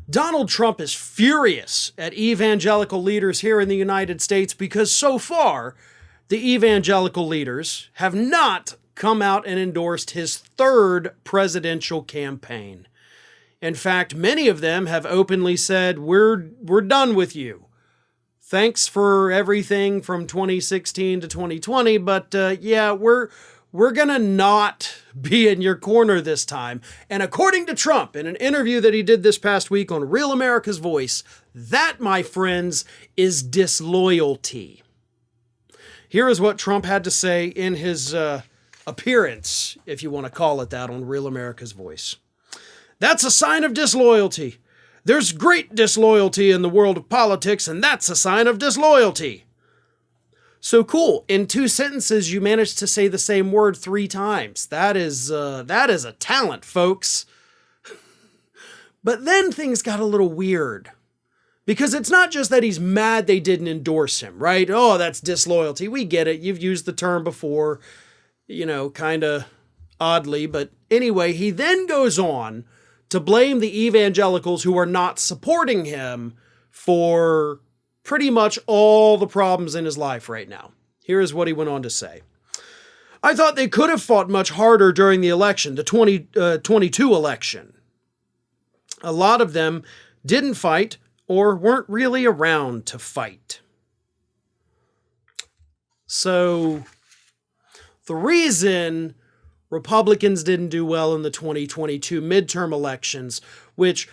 Donald Trump is furious at evangelical leaders here in the United States because so far, the evangelical leaders have not come out and endorsed his third presidential campaign. In fact, many of them have openly said, we're done with you. Thanks for everything from 2016 to 2020, but we're going to not be in your corner this time. And according to Trump, in an interview that he did this past week on Real America's Voice, that, my friends, is disloyalty. Here is what Trump had to say in his appearance, if you want to call it that, on Real America's Voice. That's a sign of disloyalty. There's great disloyalty in the world of politics, and that's a sign of disloyalty. So cool. In 2 sentences, you managed to say the same word 3 times. That is a talent, folks. But then things got a little weird. Because it's not just that he's mad they didn't endorse him, right? Oh, that's disloyalty. We get it. You've used the term before, kind of oddly. But anyway, he then goes on to blame the evangelicals who are not supporting him for pretty much all the problems in his life right now. Here is what he went on to say. I thought they could have fought much harder during the election, the 2022 election. A lot of them didn't fight or weren't really around to fight. So the reason Republicans didn't do well in the 2022 midterm elections, which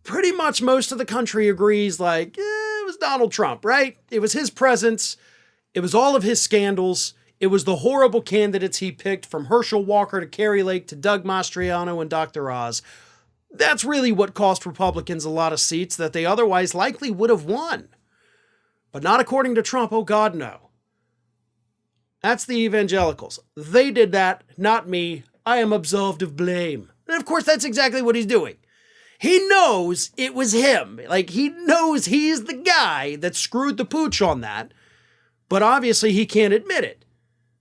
pretty much most of the country agrees it was Donald Trump, right? It was his presence. It was all of his scandals. It was the horrible candidates he picked, from Herschel Walker to Kerry Lake to Doug Mastriano and Dr. Oz. That's really what cost Republicans a lot of seats that they otherwise likely would have won. But not according to Trump. Oh, God, no. That's the evangelicals. They did that, not me. I am absolved of blame. And of course, that's exactly what he's doing. He knows it was him. He knows he's the guy that screwed the pooch on that. But obviously, he can't admit it.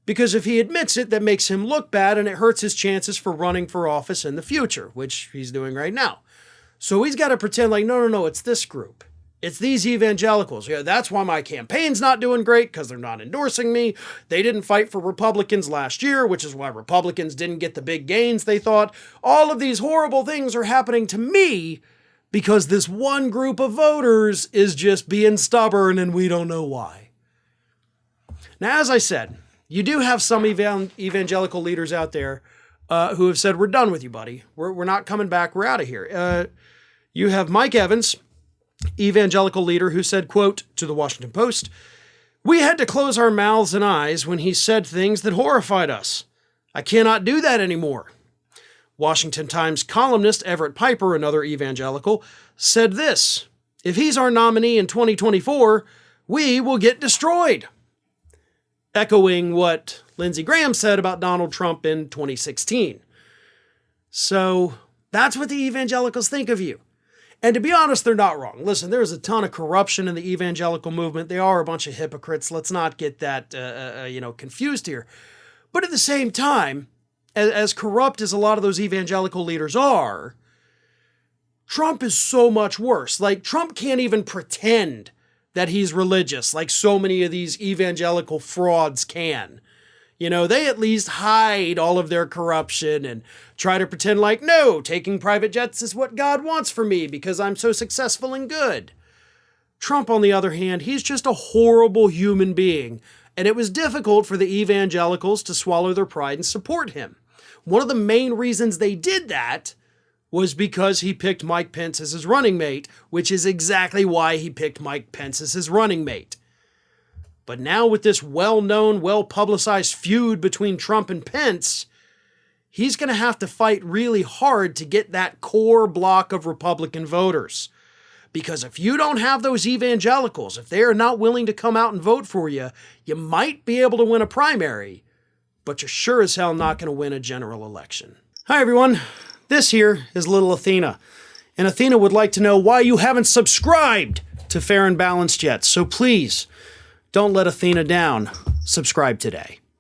Because if he admits it, that makes him look bad and it hurts his chances for running for office in the future, which he's doing right now. So he's got to pretend no, it's this group. It's these evangelicals. Yeah, that's why my campaign's not doing great, because they're not endorsing me. They didn't fight for Republicans last year, which is why Republicans didn't get the big gains they thought. All of these horrible things are happening to me because this one group of voters is just being stubborn and we don't know why. Now, as I said, you do have some evangelical leaders out there who have said, we're done with you, buddy. We're not coming back. We're out of here. You have Mike Evans, evangelical leader, who said, quote, to the Washington Post, we had to close our mouths and eyes when he said things that horrified us. I cannot do that anymore. Washington Times columnist Everett Piper, another evangelical, said this, if he's our nominee in 2024, we will get destroyed. Echoing what Lindsey Graham said about Donald Trump in 2016. So that's what the evangelicals think of you. And to be honest, they're not wrong. Listen, there's a ton of corruption in the evangelical movement. They are a bunch of hypocrites. Let's not get that, confused here. But at the same time, as corrupt as a lot of those evangelical leaders are, Trump is so much worse. Trump can't even pretend that he's religious, like so many of these evangelical frauds can. They at least hide all of their corruption and try to pretend no, taking private jets is what God wants for me because I'm so successful and good. Trump, on the other hand, he's just a horrible human being, and it was difficult for the evangelicals to swallow their pride and support him. One of the main reasons they did that was because he picked Mike Pence as his running mate, which is exactly why he picked Mike Pence as his running mate. But now with this well-known, well-publicized feud between Trump and Pence, he's going to have to fight really hard to get that core block of Republican voters. Because if you don't have those evangelicals, if they are not willing to come out and vote for you, you might be able to win a primary, but you're sure as hell not going to win a general election. Hi, everyone. This here is little Athena, and Athena would like to know why you haven't subscribed to Fair and Balanced yet. So please, don't let Athena down. Subscribe today.